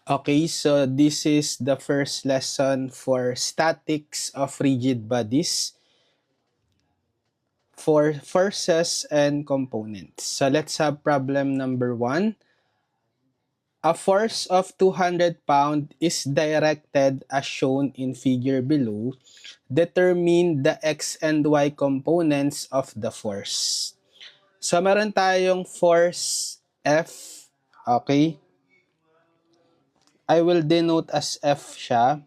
Okay, so this is the first lesson for statics of rigid bodies for forces and components. So let's have problem number 1. A force of 200 pound is directed as shown in figure below. Determine the x and y components of the force. So meron tayong force F, okay? I will denote as F siya.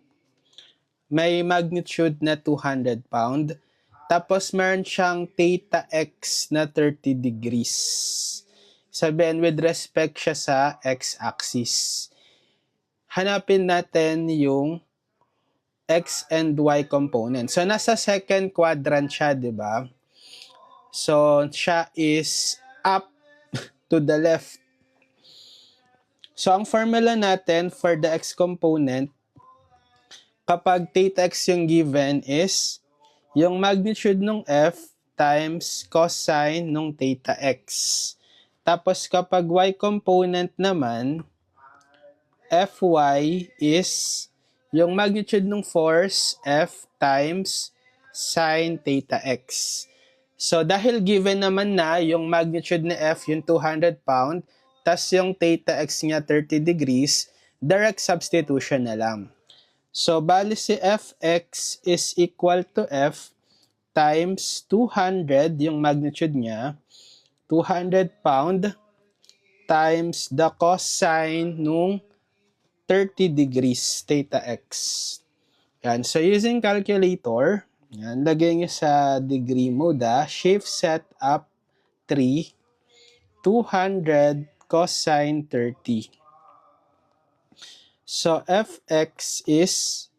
May magnitude na 200 pound. Tapos meron siyang theta x na 30 degrees. Sabihin with respect siya sa x-axis. Hanapin natin yung x and y component. So nasa second quadrant siya, 'di ba? So siya is up to the left. So ang formula natin for the x component, kapag theta x yung given is yung magnitude ng f times cosine ng theta x. Tapos kapag y component naman, Fy is yung magnitude ng force F times sine theta x. So dahil given naman na yung magnitude ni F yung 200 pound, tas yung theta x niya 30 degrees, direct substitution na lang. So bali si Fx is equal to F times 200 yung magnitude niya, 200 pound times the cosine nung 30 degrees theta x. Yan. So using calculator, yan, lagay nyo sa degree mode, shift set up 3, 200 cosine 30. So Fx is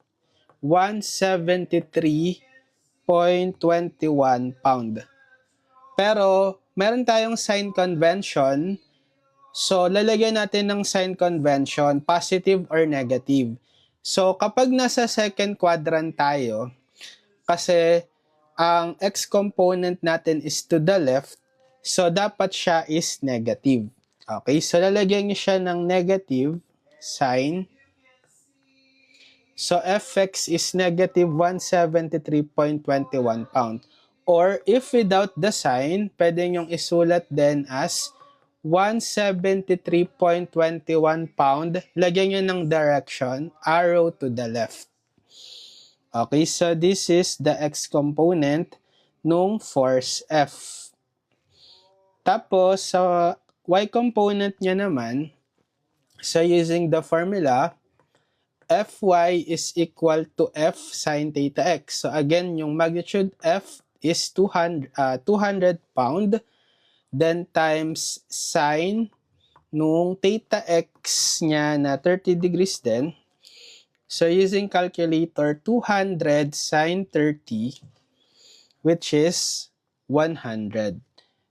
173.21 pound. Pero meron tayong sign convention. So, lalagyan natin ng sign convention, positive or negative. So, kapag nasa second quadrant tayo, kasi ang x component natin is to the left, so dapat siya is negative. Okay, so lalagyan niyo siya ng negative sign. So, Fx is negative 173.21 pound. Or, if without the sign, pwede nyong isulat din as 173.21 pound. Lagyan nyo ng direction, arrow to the left. Okay, so this is the x component nung force F. Tapos, sa y component niya naman, so using the formula, Fy is equal to F sine theta x. So again, yung magnitude F is 200 pound, then times sine nung theta x niya na 30 degrees din. So using calculator, 200 sine 30, which is 100.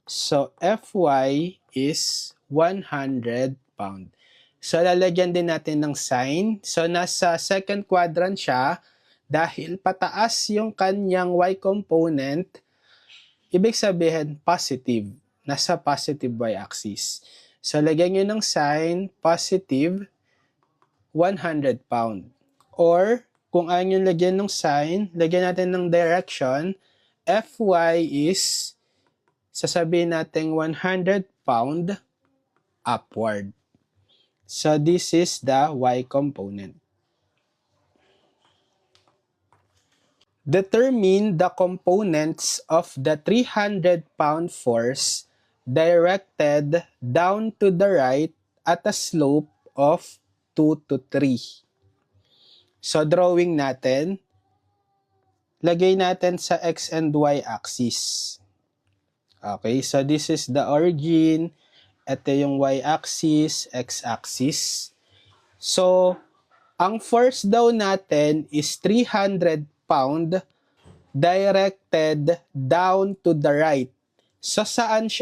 So Fy is 100 pound. So lalagyan din natin ng sign. So nasa second quadrant siya, dahil pataas yung kanyang y component, ibig sabihin positive. Nasa positive y-axis. So lagyan nyo ng sign, positive 100 pound. Or kung ayaw nyo lagyan ng sign, lagyan natin ng direction. Fy is, sasabihin natin 100 pound upward. So this is the y component. Determine the components of the 300 pound force directed down to the right at a slope of 2 to 3. So drawing natin, lagay natin sa x and y axis. Okay, so this is the origin. Ito yung y-axis, x-axis. So, ang force daw natin is 300 pound directed down to the right. So, saan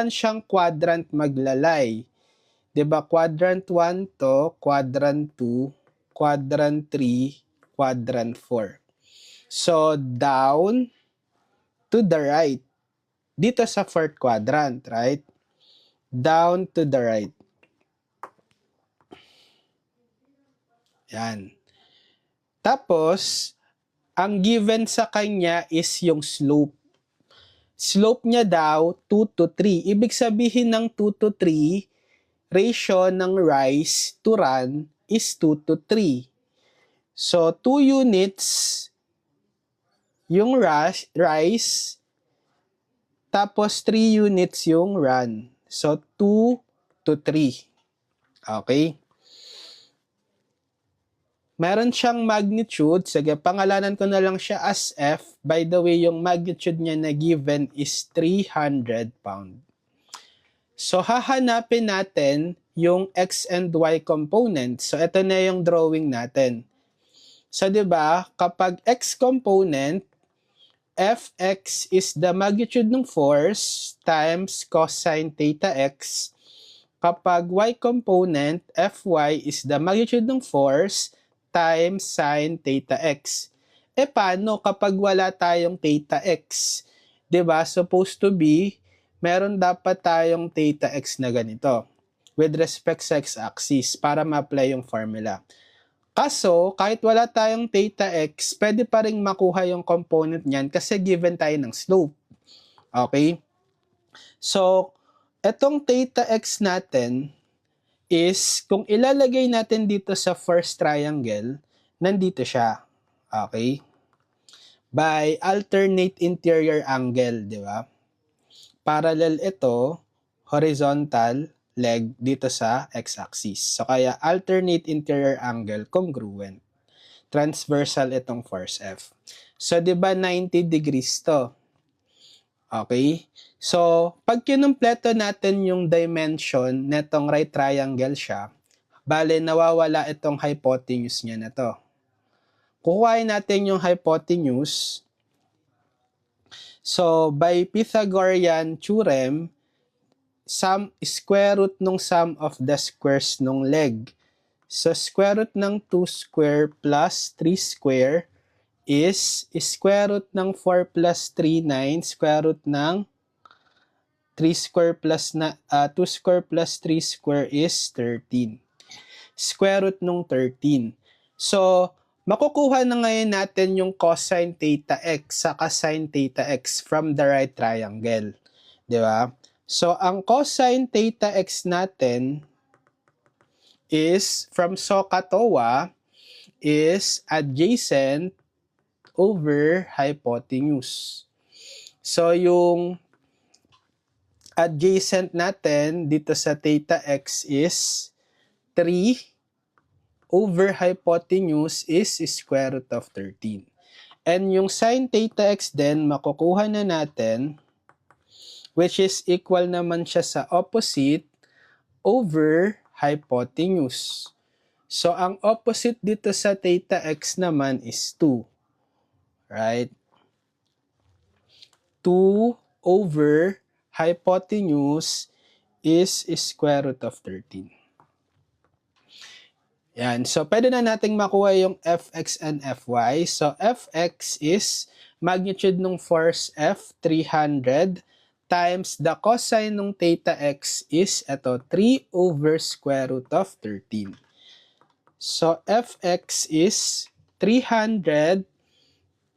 siyang quadrant maglalay? 'Di ba? Quadrant 1 to, quadrant 2, quadrant 3, quadrant 4. So, down to the right. Dito sa fourth quadrant, right? Down to the right. Yan. Tapos, ang given sa kanya is yung slope. Slope niya daw 2 to 3. Ibig sabihin ng 2 to 3, ratio ng rise to run is 2 to 3. So, 2 units yung rise, tapos 3 units yung run. So, 2 to 3. Okay? Meron siyang magnitude. Sige, pangalanan ko na lang siya as F. By the way, yung magnitude niya na given is 300 pound. So, hahanapin natin yung X and Y component. So, ito na yung drawing natin. So, di ba, kapag X component, Fx is the magnitude ng force times cosine theta x. Kapag Y component, Fy is the magnitude ng force times sine theta x. E paano kapag wala tayong theta x? Diba? Supposed to be, meron dapat tayong theta x na ganito with respect sa x-axis para ma-apply yung formula. Kaso, kahit wala tayong theta x, pwede pa rin makuha yung component niyan kasi given tayo ng slope. Okay? So, etong theta x natin is, kung ilalagay natin dito sa first triangle, nandito siya. Okay? By alternate interior angle, di ba? Parallel ito, horizontal leg dito sa x-axis. So, kaya alternate interior angle congruent. Transversal itong force F. So, di ba 90 degrees to? Okay? So, pag kinumpleto natin yung dimension netong right triangle siya, bale nawawala itong hypotenuse niya na to. Kukuhain natin yung hypotenuse. So, by Pythagorean theorem, square root nung sum of the squares nung leg. So, square root ng 2 square plus 3 square is square root ng 4 plus 3, 9, square root ng 3 square plus 2 square plus 3 square is 13. Square root nung 13. So, makukuha na ngayon natin yung cosine theta x saka sine theta x from the right triangle. Di ba? So, ang cosine theta x natin is from SOHCAHTOA is adjacent over hypotenuse. So, yung adjacent natin dito sa theta x is 3 over hypotenuse is square root of 13. And yung sine theta x din, makukuha na natin, which is equal naman siya sa opposite over hypotenuse. So, ang opposite dito sa theta x naman is 2. Right? 2 over hypotenuse is square root of 13. Yan. So, pwede na nating makuha yung Fx and Fy. So, Fx is magnitude ng force F, 300, times the cosine ng theta x is ito, 3 over square root of 13. So, Fx is 300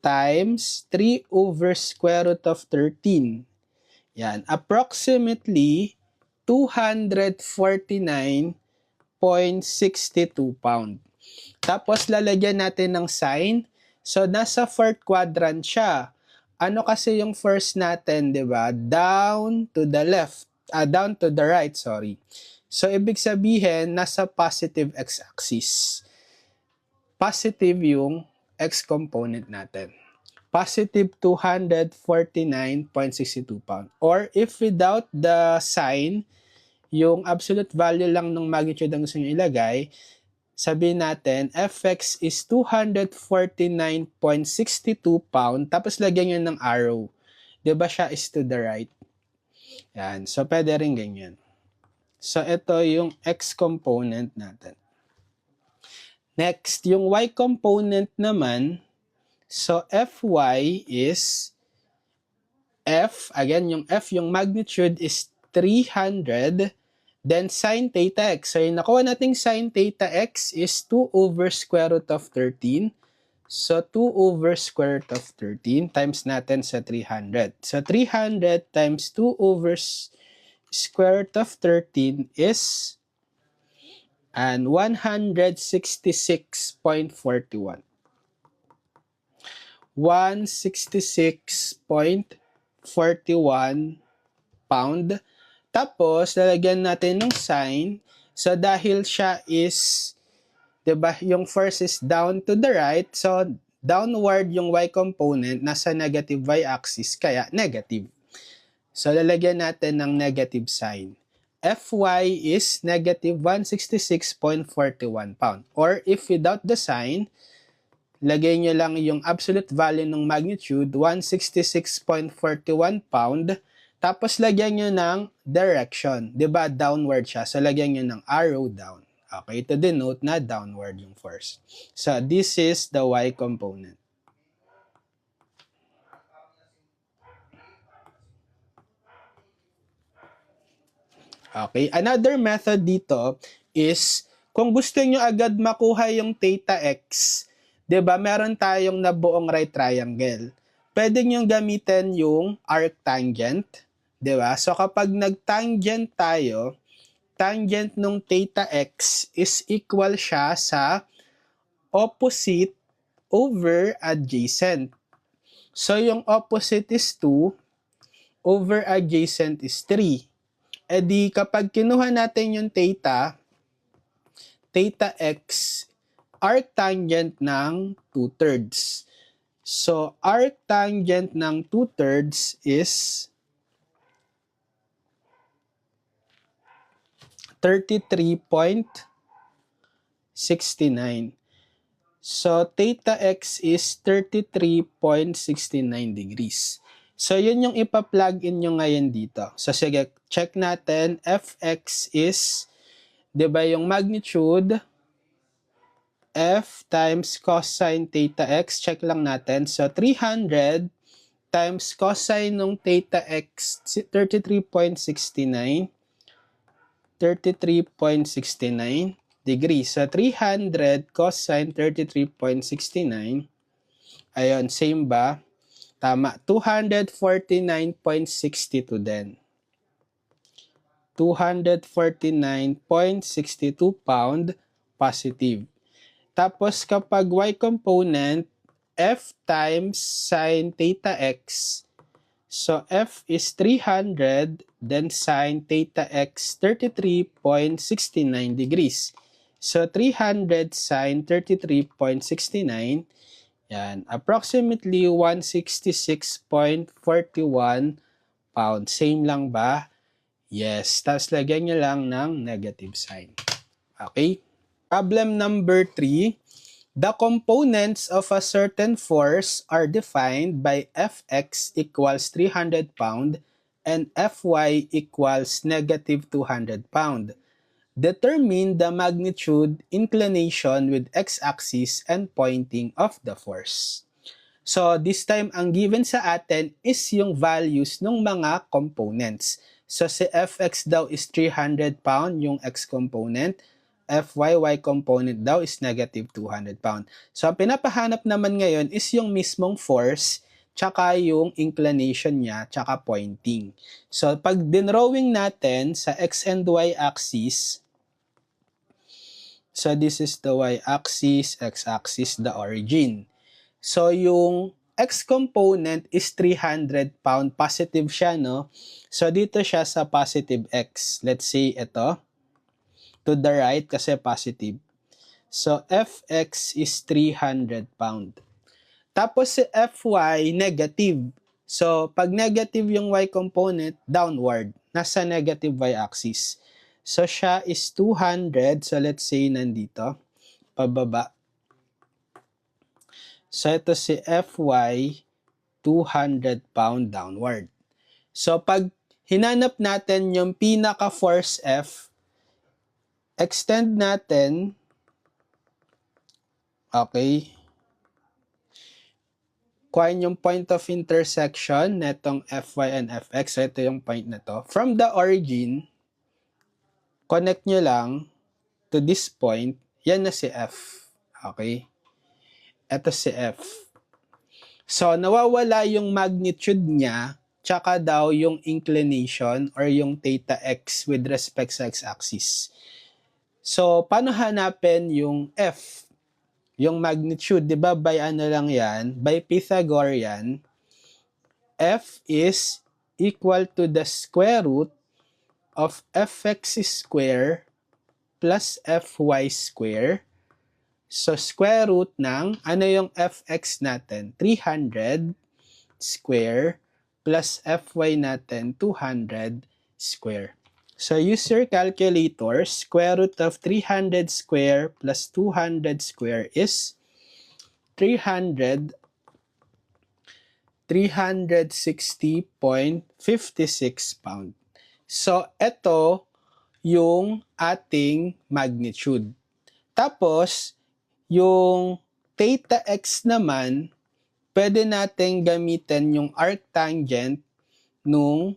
times 3 over square root of 13. Yan. Approximately 249.62 pound. Tapos, lalagyan natin ng sign. So, nasa fourth quadrant siya. Ano kasi yung first natin, di ba? Down to the left. Down to the right, sorry. So, ibig sabihin, nasa positive x-axis. Positive yung x component natin. Positive 249.62 pound. Or, if without the sign, yung absolute value lang ng magnitude ang gusto nyo ilagay, sabihin natin, Fx is 249.62 pound, tapos lagyan nyo ng arrow. Diba siya is to the right? Yan. So, pwede rin ganyan. So, ito yung x component natin. Next, yung y component naman, so Fy is F, again, yung F, yung magnitude is 300, Then sine theta x. So yung nakuha nating sine theta x is 2 over square root of 13. So 2 over square root of 13 times natin sa 300. So 300 times 2 over square root of 13 is 166.41. 166.41 pound. Tapos, lalagyan natin ng sign. So, dahil siya is, diba, yung force is down to the right. So, downward yung y component, nasa negative y-axis, kaya negative. So, lalagyan natin ng negative sign. Fy is negative 166.41 pound. Or, if without the sign, lagay nyo lang yung absolute value ng magnitude, 166.41 pound. Tapos, lagyan nyo ng direction. Diba, downward siya. So, lagyan nyo ng arrow down. Okay, to denote na downward yung force. So, this is the y component. Okay, another method dito is, kung gusto nyo agad makuha yung theta x, diba, meron tayong nabuong right triangle. Pwede nyo gamitin yung arctangent, diba? So, kapag nagtangent tayo, tangent nung theta x is equal siya sa opposite over adjacent. So, yung opposite is 2, over adjacent is 3. E di, kapag kinuha natin yung theta x, arctangent ng 2/3. So, arctangent ng 2/3 is 33.69. So, theta x is 33.69 degrees. So, yun yung ipa-plug in nyo ngayon dito. So, sige, check natin. Fx is, di ba yung magnitude, f times cosine theta x, check lang natin. So, 300 times cosine ng theta x, 33.69 degrees. So, 300 cosine 33.69. Ayun, same ba? Tama. 249.62 din. 249.62 pound positive. Tapos, kapag y component, f times sine theta x. So, f is 300, then sine theta x 33.69 degrees. So, 300 sine 33.69, yan, approximately 166.41 pounds. Same lang ba? Yes. Tapos, lagyan nyo lang ng negative sign. Okay? Problem number 3. The components of a certain force are defined by Fx equals 300 pound and Fy equals negative 200 pound. Determine the magnitude, inclination with x-axis and pointing of the force. So, this time, ang given sa atin is yung values ng mga components. So, si Fx daw is 300 pound, yung x component. Fy component daw is negative 200 pound. So, ang pinapahanap naman ngayon is yung mismong force, tsaka yung inclination niya, tsaka pointing. So, pag dinrawing natin sa x and y axis, so this is the y-axis, x-axis, the origin. So, yung x component is 300 pound. Positive siya, no? So, dito siya sa positive x. Let's say ito. To the right kasi positive. So, Fx is 300 pound. Tapos si Fy, negative. So, pag negative yung y component, downward. Nasa negative y-axis. So, siya is 200. So, let's say nandito. Pababa. So, ito si Fy, 200 pound downward. So, pag hinanap natin yung pinaka-force F, extend natin, okay, kuhain yung point of intersection netong Fy and Fx. So, ito yung point na to. From the origin, connect nyo lang to this point, yan na si F. Okay? Ito si F. So, nawawala yung magnitude niya, tsaka daw yung inclination or yung theta x with respect sa x-axis. So, paano hanapin yung F? Yung magnitude, di ba by ano lang yan? By Pythagorean, F is equal to the square root of fx square plus fy square. So, square root ng, ano yung fx natin? 300 square plus fy natin 200 square. So use your calculator. Square root of 300 square plus 200 square is 360.56 pound. So ito yung ating magnitude. Tapos yung theta x naman, pwede natin gamitin yung arctangent nung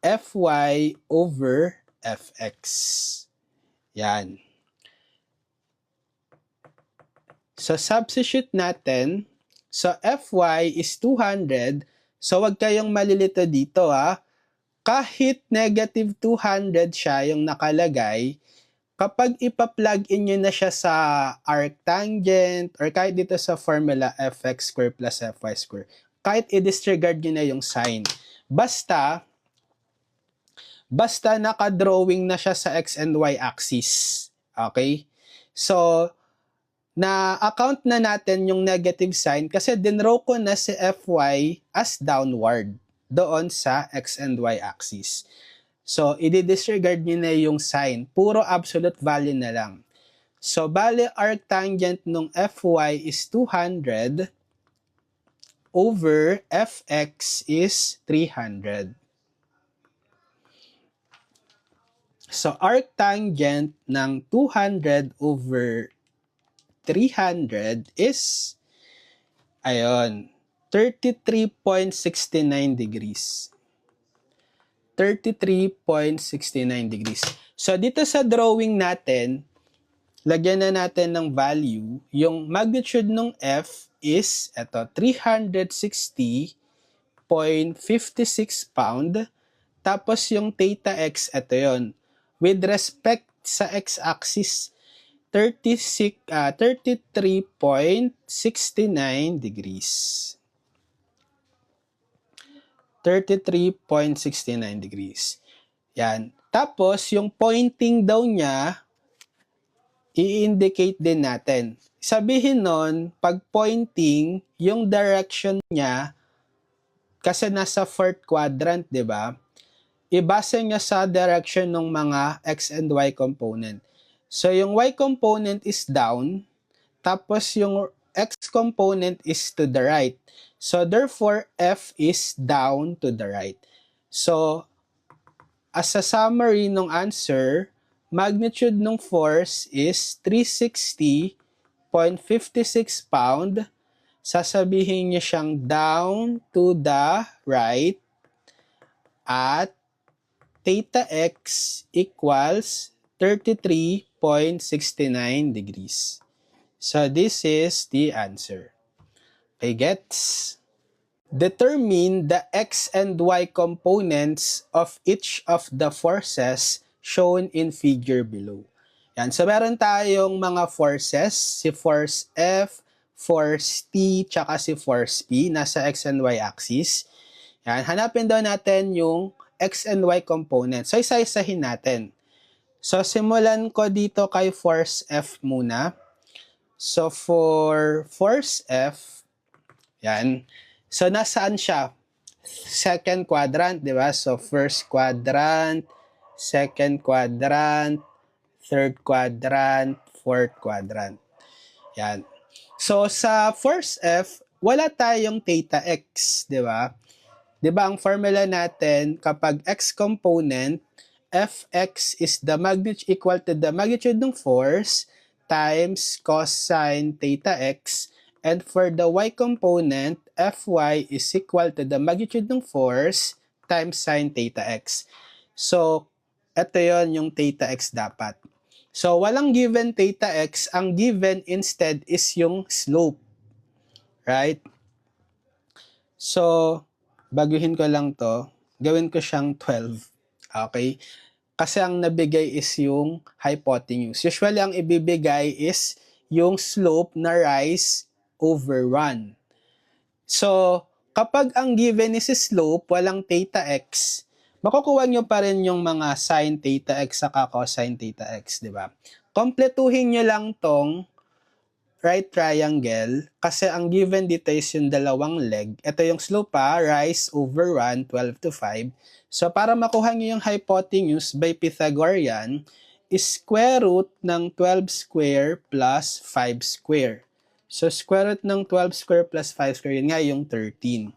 Fy over Fx. Yan. So, substitute natin. So, Fy is 200. So, wag kayong malilito dito ha. Kahit negative 200 siya yung nakalagay, kapag ipa-plug in nyo na siya sa arctangent or kahit dito sa formula fx square plus fy square, kahit i-disregard nyo na yung sign. Basta naka-drawing na siya sa x and y axis. Okay? So, na-account na natin yung negative sign kasi dinraw ko na si fy as downward doon sa x and y axis. So, i-disregard nyo na yung sign. Puro absolute value na lang. So, bale, arctangent nung fy is 200 over fx is 300. So, arctangent ng 200 over 300 is, ayun, 33.69 degrees. 33.69 degrees. So, dito sa drawing natin, lagyan na natin ng value. Yung magnitude ng F is, eto, 360.56 pound. Tapos yung theta x, eto yon. With respect sa x-axis, 33.69 degrees. 33.69 degrees. Yan. Tapos, yung pointing daw niya, i-indicate din natin. Sabihin nun, pag pointing, yung direction niya, kasi nasa fourth quadrant, di ba? Ibase niya sa direction ng mga x and y component. So, yung y component is down, tapos yung x component is to the right. So, therefore, F is down to the right. So, as a summary ng answer, magnitude ng force is 360.56 pound. Sasabihin niya siyang down to the right at theta x equals 33.69 degrees. So, this is the answer. Okay, gets? Determine the x and y components of each of the forces shown in figure below. Yan. So, meron tayong mga forces, si force F, force T, tsaka si force P, nasa x and y axis. Yan. Hanapin daw natin yung x and y component. So, isa-isahin natin. So, simulan ko dito kay force F muna. So, for force F, yan. So, nasaan siya? Second quadrant, di ba? So, first quadrant, second quadrant, third quadrant, fourth quadrant. Yan. So, sa force F, wala tayong theta x, di ba? Di ba ang formula natin, kapag x component, fx is the magnitude equal to the magnitude ng force times cosine theta x. And for the y component, fy is equal to the magnitude ng force times sine theta x. So, ito yon yung theta x dapat. So, walang given theta x. Ang given instead is yung slope. Right? So, baguhin ko lang to. Gawin ko siyang 12. Okay? Kasi ang nabigay is yung hypotenuse. Usually, ang ibibigay is yung slope na rise over 1. So, kapag ang given is slope, walang theta x, makukuha nyo pa rin yung mga sin theta x saka cosine theta x, di ba? Kompletuhin nyo lang tong right triangle kasi ang given dito is yung dalawang leg. Ito yung slope rise over 1, 12 to 5. So, para makuha nyo yung hypotenuse by Pythagorean, is square root ng 12 square plus 5 square. So, square root ng 12 square plus 5 square, yun nga yung 13.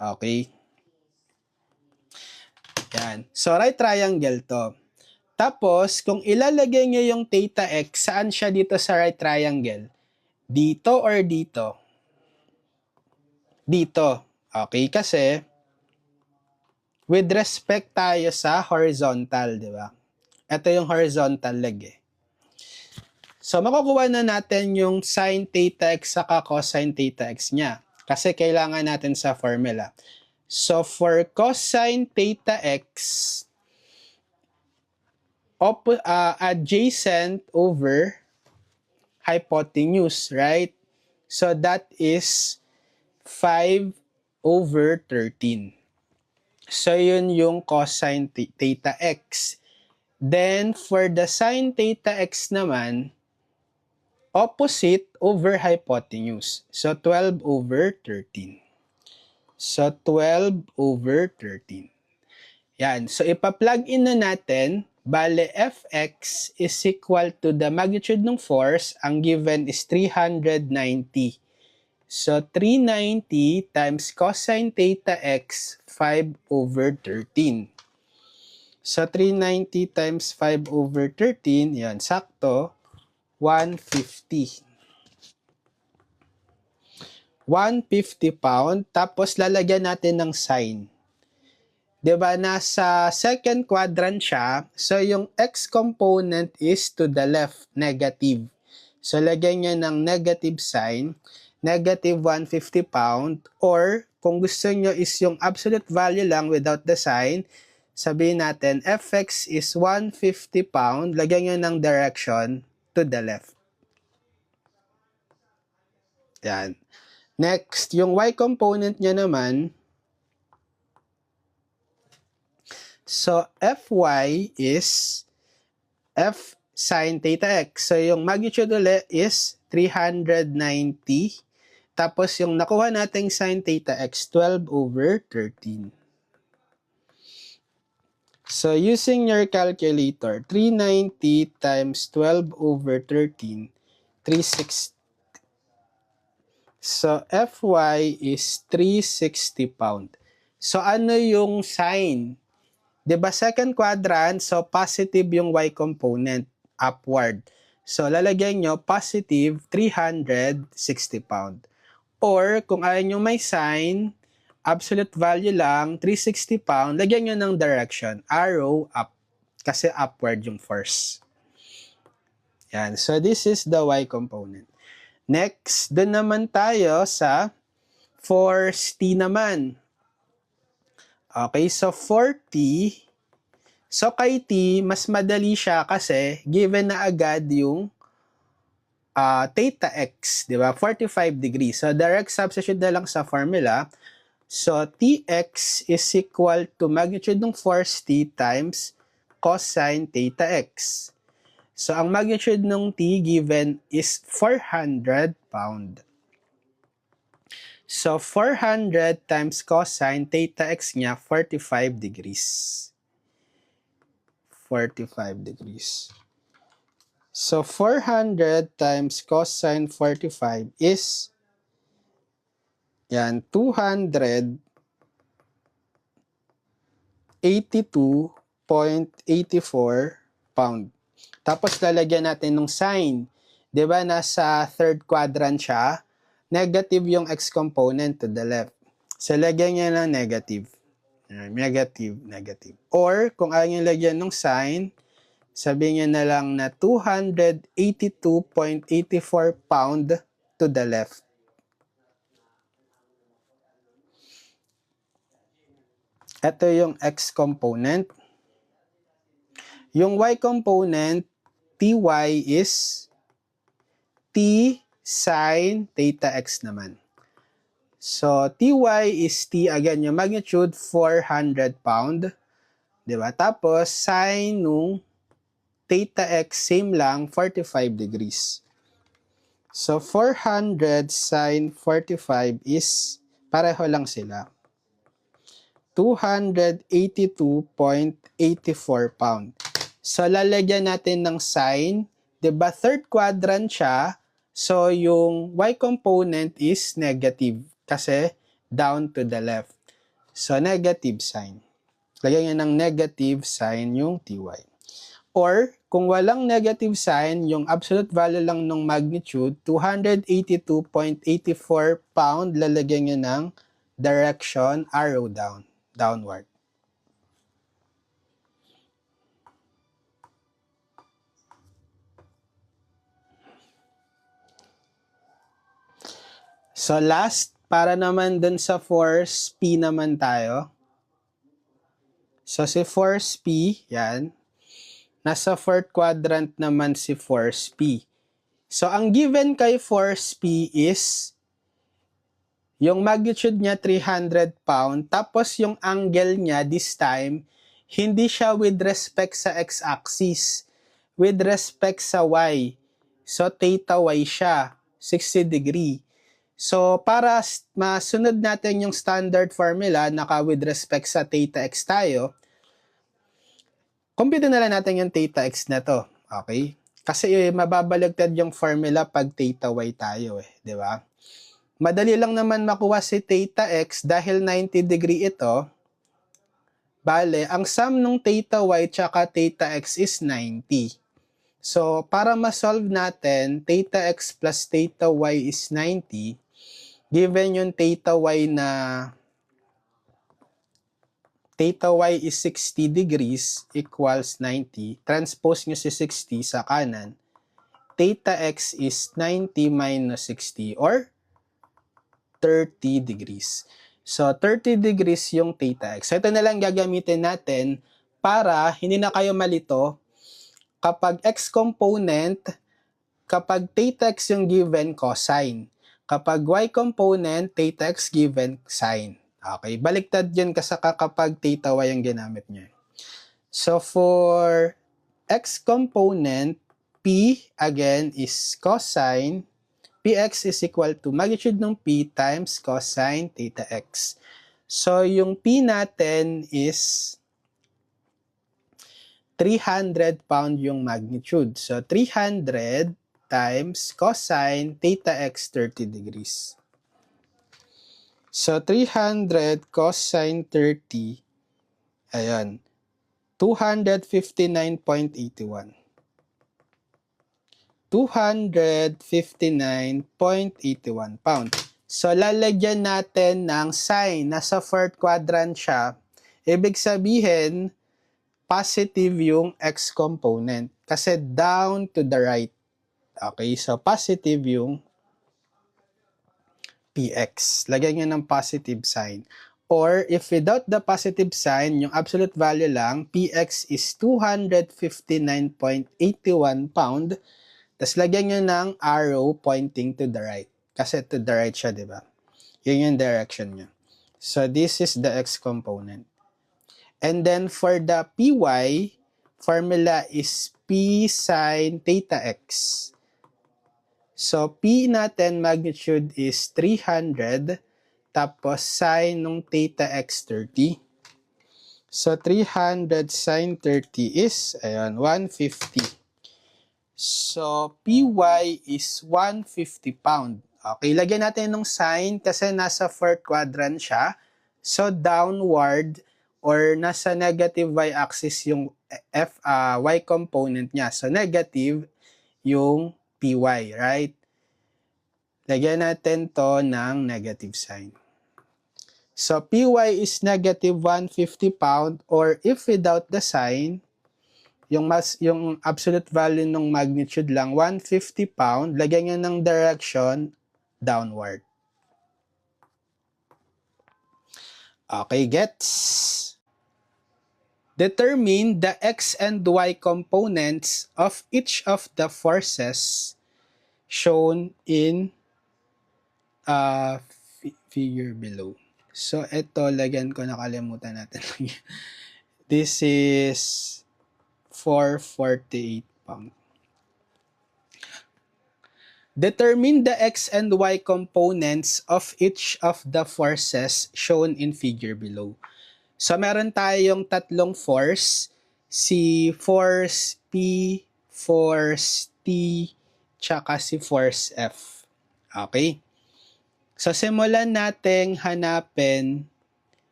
Okay? Yan. So, right triangle to. Tapos, kung ilalagay nyo yung theta x, saan siya dito sa right triangle? Dito or dito? Dito. Okay? Kasi, with respect tayo sa horizontal, di ba? Ito yung horizontal leg eh. So, makukuha na natin yung sin theta x saka cosine theta x niya. Kasi kailangan natin sa formula. So, for cosine theta x, adjacent over hypotenuse, right? So, that is 5 over 13. So, yun yung cosine theta x. Then, for the sin theta x naman, opposite over hypotenuse. So, 12 over 13. So, 12 over 13. Yan. So, ipa-plug in na natin. Bale, Fx is equal to the magnitude ng force. Ang given is 390. So, 390 times cosine theta x, 5 over 13. So, 390 times 5 over 13, yan, sakto, 150. 150 pound, tapos lalagyan natin ng sign. Diba, nasa second quadrant siya, so yung x component is to the left, negative. So, lagyan nyo ng negative sign, negative 150 pound, or kung gusto nyo is yung absolute value lang without the sign, sabihin natin, fx is 150 pound, lagyan nyo ng direction to the left. Yan. Next, yung y component niya naman, so, Fy is F sin theta x. So, yung magnitude ulit is 390. Tapos, yung nakuha nating sin theta x, 12 over 13. So, using your calculator, 390 times 12 over 13, 360. So, Fy is 360 pound. So, ano yung sign? Diba second quadrant, so positive yung y component, upward. So, lalagyan nyo positive 360 pound. Or, kung ayaw nyo may sign, absolute value lang, 360 pound, lagyan nyo ng direction, arrow up. Kasi upward yung force. Yan. So, this is the y component. Next, dun naman tayo sa force t naman. Okay, so for t, so kay t, mas madali siya kasi given na agad yung theta x, di ba? 45 degrees. So, direct substitute na lang sa formula. So, tx is equal to magnitude ng force t times cosine theta x. So, ang magnitude ng t given is 400 pound. So, 400 times cosine theta x niya, 45 degrees. 45 degrees. So, 400 times cosine 45 is, yan, 282.84 pound. Tapos, lalagyan natin ng sign. Diba, nasa third quadrant siya, negative yung x component to the left. So, lagyan niya ng negative. Negative, negative. Or, kung ayaw nyo lagyan ng sign, sabihin nyo na lang na 282.84 pound to the left. Ito yung x component. Yung y component, ty is t sine theta x naman. So, ty is t, again, yung magnitude 400 pound. Diba? Tapos, sine nung theta x, same lang, 45 degrees. So, 400 sine 45 is, pareho lang sila. 282.84 pound. So, lalagyan natin ng sine. Diba? Third quadrant siya. So, yung y component is negative. Kasi, down to the left. So, negative sign. Lagyan nyo ng negative sign yung ty. Or, kung walang negative sign, yung absolute value lang ng magnitude, 282.84 pound, lalagyan nyo ng direction, arrow down, downward. So, last, para naman dun sa force P naman tayo. So, si force P, yan. Nasa fourth quadrant naman si force P. So, ang given kay force P is yung magnitude niya 300 pound, tapos yung angle niya this time, hindi siya with respect sa x-axis, with respect sa y. So, theta y siya, 60 degree. So, para masunod natin yung standard formula, naka with respect sa theta x tayo, compute na lang natin yung theta x na to. Okay? Kasi mababalagtad yung formula pag theta y tayo di ba? Madali lang naman makuha si theta x dahil 90 degree ito. Bale, ang sum ng theta y tsaka theta x is 90. So, para ma-solve natin, theta x plus theta y is 90. Given yung theta y na theta y is 60 degrees equals 90. Transpose nyo si 60 sa kanan. Theta x is 90 minus 60 or 30 degrees. So, 30 degrees yung theta x. So, ito na lang gagamitin natin para hindi na kayo malito. Kapag x component, kapag theta x yung given, cosine. Kapag y component, theta x given, sine. Okay, baliktad yun kasi kapag theta y ang ginamit nyo. So, for x component, P, again, is cosine. Px is equal to magnitude ng P times cosine theta x. So, yung P natin is 300 pound yung magnitude. So, 300 times cosine theta x 30 degrees. So, 300 cosine 30, ayan, 259.81. 259.81 pound. So, lalagyan natin ng sign. Nasa fourth quadrant siya. Ibig sabihin, positive yung x component. Kasi down to the right. Okay, so positive yung px. Lagyan nyo ng positive sign. Or, if without the positive sign, yung absolute value lang, px is 259.81 pound. Tapos, lagyan nyo ng arrow pointing to the right. Kasi to the right siya, di ba? Yun yung direction nyo. So, this is the x component. And then, for the py, formula is p sine theta x. So, P natin, magnitude is 300, tapos sine nung theta x 30. So, 300 sine 30 is, ayan, 150. So, PY is 150 pound. Okay, lagyan natin ng sign kasi nasa fourth quadrant siya. So, downward or nasa negative y-axis yung y component niya. So, negative yung PY, right? Lagyan natin to ng negative sign. So, PY is negative 150 pound, or if without the sign, yung absolute value ng magnitude lang, 150 pound, lagyan nyo ng direction downward. Okay, gets? Determine the X and Y components of each of the forces shown in figure below. So, ito, lagyan ko, nakalimutan natin. This is 448 pound. Determine the X and Y components of each of the forces shown in figure below. So, meron tayong tatlong force, si force P, force T, tsaka si force F. Okay? So, simulan nating hanapin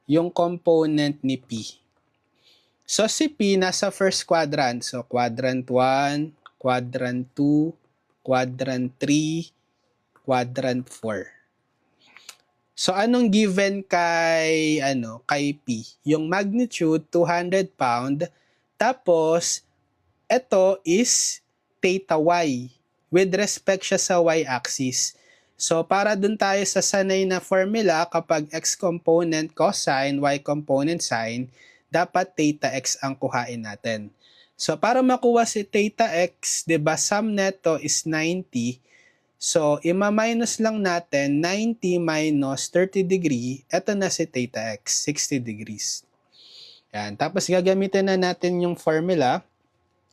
yung component ni P. So, si P nasa first quadrant. So, quadrant 1, quadrant 2, quadrant 3, quadrant 4. So, anong given kay P? Yung magnitude, 200 pound. Tapos, ito is theta y. With respect siya sa y-axis. So, para dun tayo sa sanay na formula, kapag x component cosine, y component sine, dapat theta x ang kuhain natin. So, para makuha si theta x, diba, sum neto is 90. So, ima-minus lang natin 90 minus 30 degree, eto na si theta x, 60 degrees. Yan. Tapos gagamitin na natin yung formula.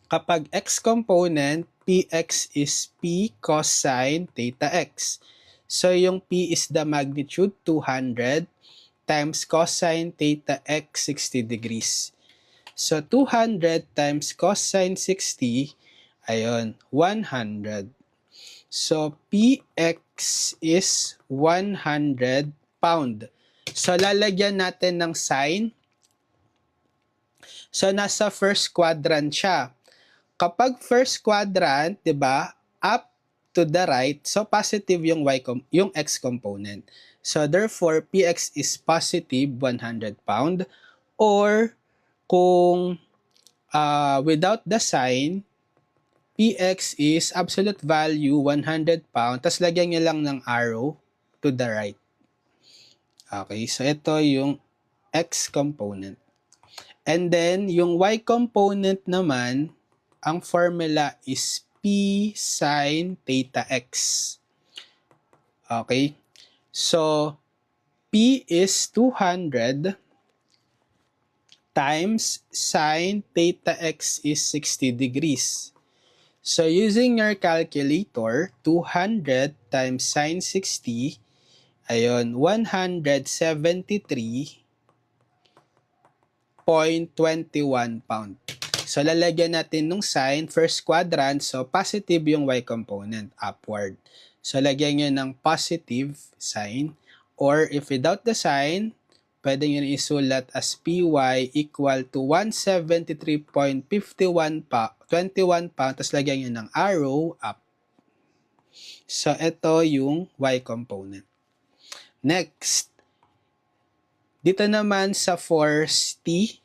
Kapag x component, px is p cosine theta x. So, yung p is the magnitude, 200, times cosine theta x, 60 degrees. So, 200 times cosine 60, ayun, 100. So, PX is 100 pound. So, lalagyan natin ng sign. So, nasa first quadrant siya. Kapag first quadrant, di ba, up to the right, so positive yung yung X component. So, therefore, PX is positive 100 pound. Or, kung without the sign, Px is absolute value 100 pound, tapos lagyan nyo lang ng arrow to the right. Okay, so ito yung x component. And then, yung y component naman, ang formula is p sine theta x. Okay, so p is 200 times sine theta x is 60 degrees. So, using your calculator, 200 times sine 60, ayun, 173.21 pound. So, lalagyan natin nung sign, first quadrant, so positive yung y component, upward. So, lagyan nyo ng positive sign, or if without the sign, pwede nyo isulat as py equal to 173.21 pound, tapos lagyan nyo ng arrow up. So, ito yung y component. Next, dito naman sa force T.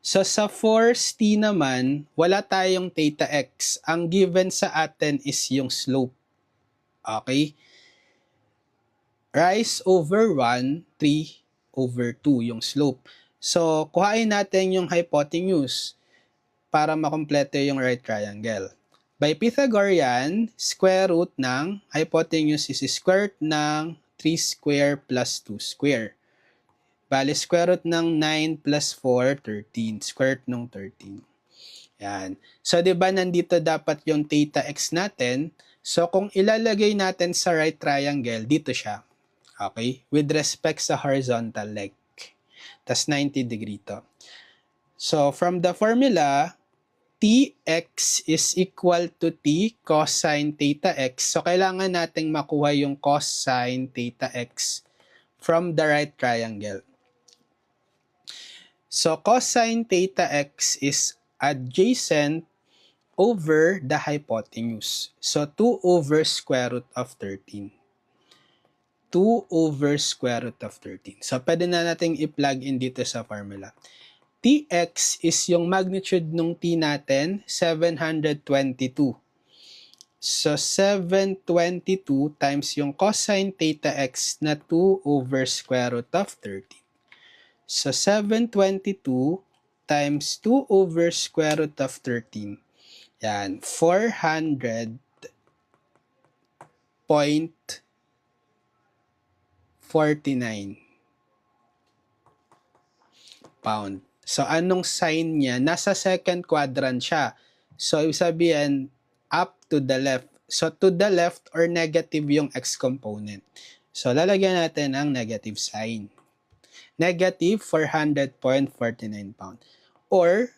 So, sa force T naman, wala tayong theta x. Ang given sa atin is yung slope. Okay? Rise over 1, 3 over 2 yung slope. So, kuhain natin yung hypotenuse para makompleto yung right triangle. By Pythagorean, square root ng hypotenuse is square root ng 3 square plus 2 square. Bali, square root ng 9 plus 4, 13. Square root ng 13. Yan. So, di ba nandito dapat yung theta x natin? So, kung ilalagay natin sa right triangle, dito siya. Okay? With respect sa horizontal leg. Tas 90 degree to. So, from the formula, Tx is equal to T cosine theta x. So, kailangan nating makuha yung cosine theta x from the right triangle. So, cosine theta x is adjacent over the hypotenuse. So, 2 over square root of 13. 2 over square root of 13. So, pwede na natin i-plug in dito sa formula. Tx is yung magnitude nung t natin, 722. So, 722 times yung cosine theta x na 2 over square root of 13. So, 722 times 2 over square root of 13. Yan, 400.49 pound. So, anong sign niya? Nasa second quadrant siya. So, ibig sabihin, up to the left. So, to the left or negative yung x component. So, lalagyan natin ang negative sign. Negative 400.49 pound. Or,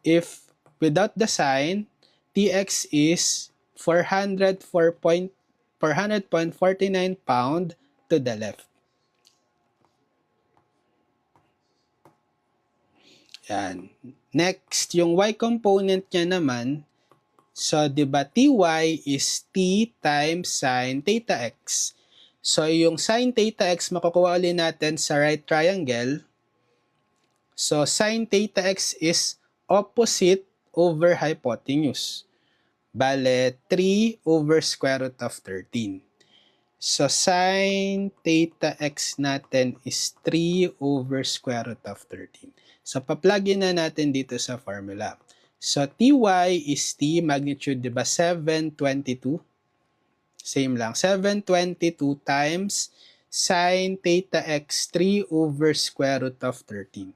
if without the sign, Tx is 400.49 pound to the left. Yan. Next, yung y component niya naman, so diba ty is t times sin theta x. So yung sin theta x makukuha ulit natin sa right triangle. So sin theta x is opposite over hypotenuse. Bale, 3 over square root of 13. So sin theta x natin is 3 over square root of 13. So, pa-plug-in na natin dito sa formula. So, ty is t, magnitude, diba, 722. Same lang, 722 times sin theta x, 3 over square root of 13.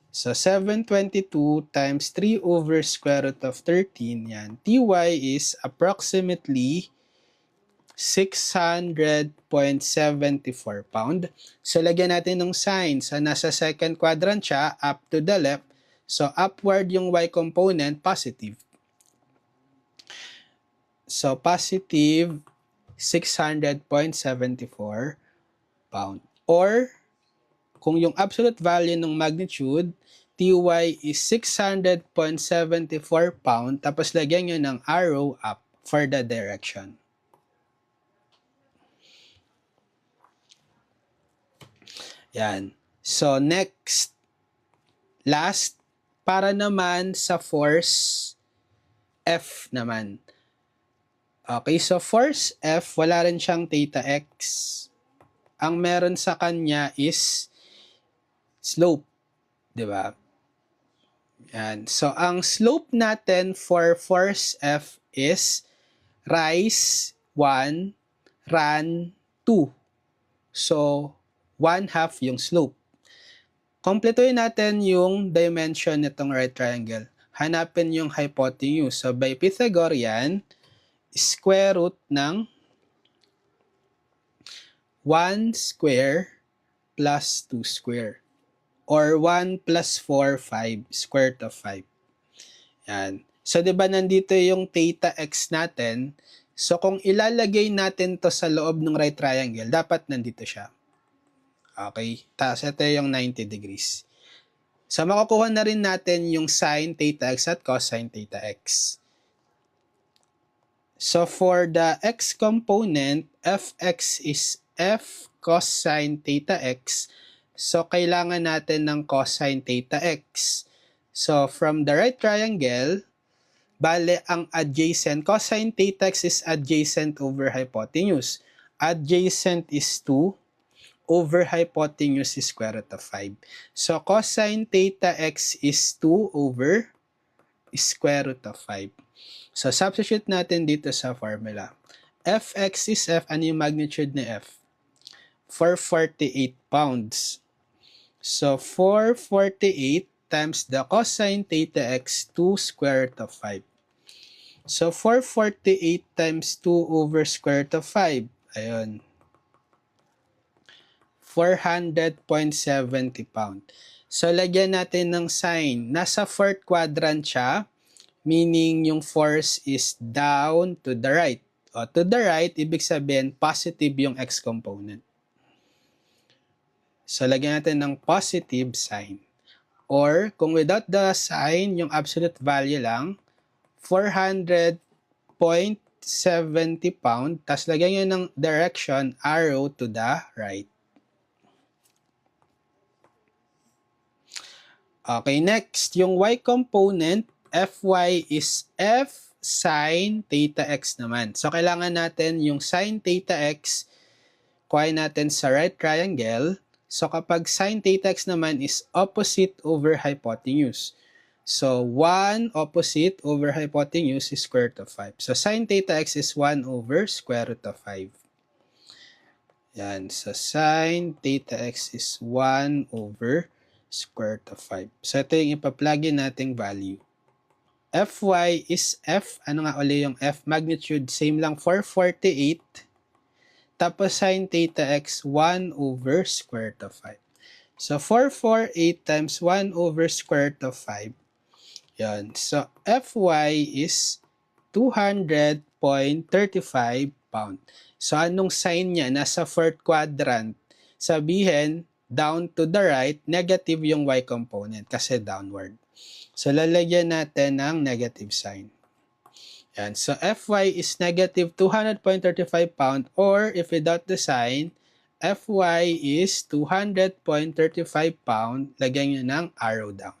So, 722 times 3 over square root of 13, yan. Ty is approximately 600.74 pound. So, lagyan natin ng sign. So, nasa second quadrant siya, up to the left. So, upward yung y component, positive. So, positive 600.74 pound. Or, kung yung absolute value ng magnitude, ty is 600.74 pound, tapos lagyan nyo ng arrow up for the direction. Yan. So, next, last, para naman sa force F naman. Okay, so force F, wala rin siyang theta x. Ang meron sa kanya is slope. Diba? Yan. So, ang slope natin for force F is rise 1, run 2. So, 1/2 yung slope. Kompletuhin natin yung dimension nitong right triangle. Hanapin yung hypotenuse. So, by Pythagorean, square root ng 1 square plus 2 square. Or 1 plus 4, 5. Square root of 5. Yan. So, diba nandito yung theta x natin? So, kung ilalagay natin to sa loob ng right triangle, dapat nandito siya. Okay? Tapos ito yung 90 degrees. So, makukuha na rin natin yung sin theta x at cosine theta x. So, for the x component, fx is f cosine theta x. So, kailangan natin ng cosine theta x. So, from the right triangle, bale, ang adjacent, cosine theta x is adjacent over hypotenuse. Adjacent is 2. Over hypotenuse is square root of 5. So, cosine theta x is 2 over square root of 5. So, substitute natin dito sa formula. Fx is f. Ano yung magnitude ni f? 448 pounds. So, 448 times the cosine theta x, 2 square root of 5. So, 448 times 2 over square root of 5. Ayun. 400.70 pound. So, lagyan natin ng sign. Nasa fourth quadrant siya, meaning yung force is down to the right. O, to the right, ibig sabihin, positive yung x component. So, lagyan natin ng positive sign. Or, kung without the sign, yung absolute value lang, 400.70 270 pound, tapos lagyan nyo ng direction, arrow to the right. Okay, next, yung y component, Fy is F sin theta x naman. So, kailangan natin yung sin theta x, kuhain natin sa right triangle. So, kapag sin theta x naman is opposite over hypotenuse. So, 1 opposite over hypotenuse is square root of 5. So, sin theta x is 1 over square root of 5. Yan. So, sin theta x is 1 over square root of 5. So, ito yung ipa-plugin nating value. Fy is F. Ano nga uli yung F? Magnitude, same lang, 448. Tapos, sin theta x, 1 over square root of 5. So, 448 times 1 over square root of 5. Yan. So, Fy is 200.35 pound. So, anong sign niya? Nasa fourth quadrant. Sabihin, down to the right, negative yung y component kasi downward. So, lalagyan natin ng negative sign. Yan. So, Fy is negative 200.35 pound, or if without the sign, Fy is 200.35 pound, lagyan nyo ng arrow down.